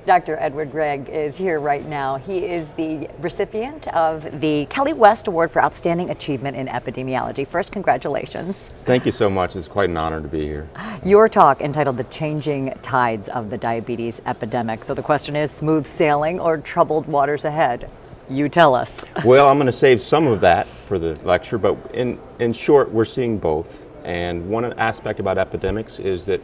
Dr. Edward Gregg is here right now. He is the recipient of the Kelly West Award for Outstanding Achievement in Epidemiology. First, congratulations. Thank you so much. It's quite an honor to be here. Your talk entitled The Changing Tides of the Diabetes Epidemic. So the question is, smooth sailing or troubled waters ahead? You tell us. Well, I'm going to save some of that for the lecture, but in short, we're seeing both. And one aspect about epidemics is that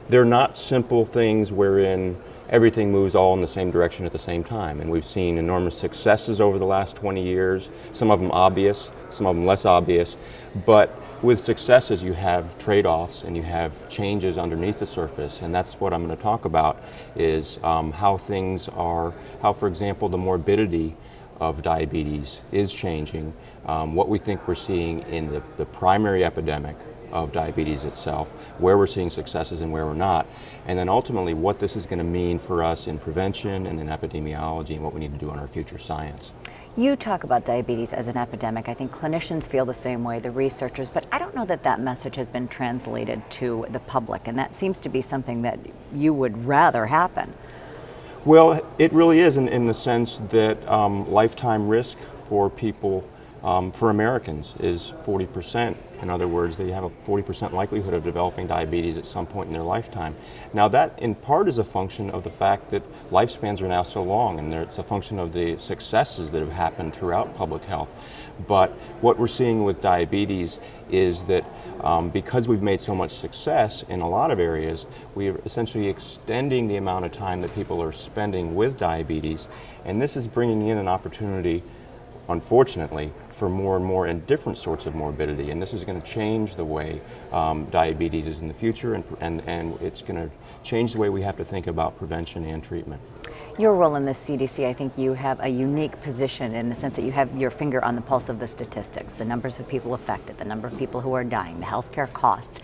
they're not simple things wherein everything moves all in the same direction at the same time. And we've seen enormous successes over the last 20 years, some of them obvious, some of them less obvious. But with successes, you have trade-offs and you have changes underneath the surface. And that's what I'm going to talk about is how things are, how, for example, the morbidity of diabetes is changing, what we think we're seeing in the primary epidemic of diabetes itself, where we're seeing successes and where we're not, and then ultimately what this is going to mean for us in prevention and in epidemiology and what we need to do in our future science. You talk about diabetes as an epidemic. I think clinicians feel the same way, the researchers, but I don't know that that message has been translated to the public, and that seems to be something that you would rather happen. Well, it really is in the sense that lifetime risk for people, for Americans, is 40%. In other words, they have a 40% likelihood of developing diabetes at some point in their lifetime. Now that in part is a function of the fact that lifespans are now so long, and it's a function of the successes that have happened throughout public health. But what we're seeing with diabetes is that because we've made so much success in a lot of areas, we are essentially extending the amount of time that people are spending with diabetes, and this is bringing in an opportunity, unfortunately, for more and more and different sorts of morbidity, and this is going to change the way diabetes is in the future, and it's going to change the way we have to think about prevention and treatment. Your role in the CDC, I think you have a unique position in the sense that you have your finger on the pulse of the statistics, the numbers of people affected, the number of people who are dying, the healthcare costs.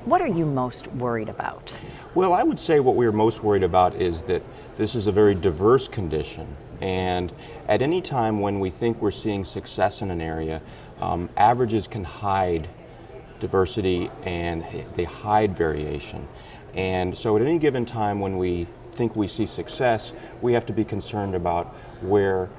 What are you most worried about? Well, I would say what we're most worried about is that this is a very diverse condition, and at any time when we think we're seeing success in an area, averages can hide diversity and they hide variation. And so at any given time when we think we see success, we have to be concerned about where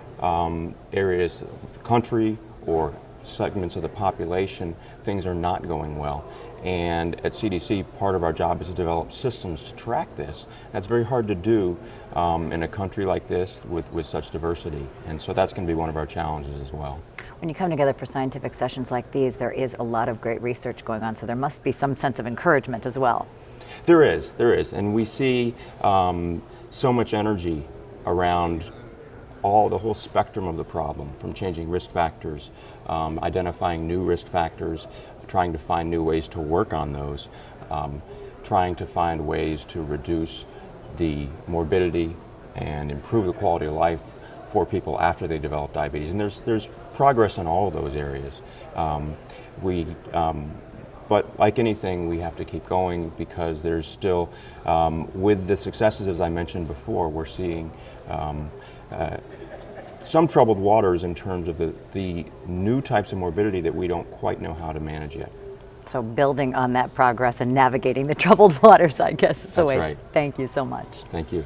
areas of the country or segments of the population things are not going well. And at CDC, part of our job is to develop systems to track this. That's very hard to do in a country like this with such diversity. And so that's going to be one of our challenges as well. When you come together for scientific sessions like these, there is a lot of great research going on, so there must be some sense of encouragement as well. There is. And we see so much energy around the whole spectrum of the problem, from changing risk factors, identifying new risk factors, trying to find new ways to work on those, trying to find ways to reduce the morbidity and improve the quality of life for people after they develop diabetes. And there's progress in all of those areas. But like anything, we have to keep going because there's still, with the successes, as I mentioned before, we're seeing some troubled waters in terms of the new types of morbidity that we don't quite know how to manage yet. So building on that progress and navigating the troubled waters, I guess, is the way. That's right. Thank you so much. Thank you.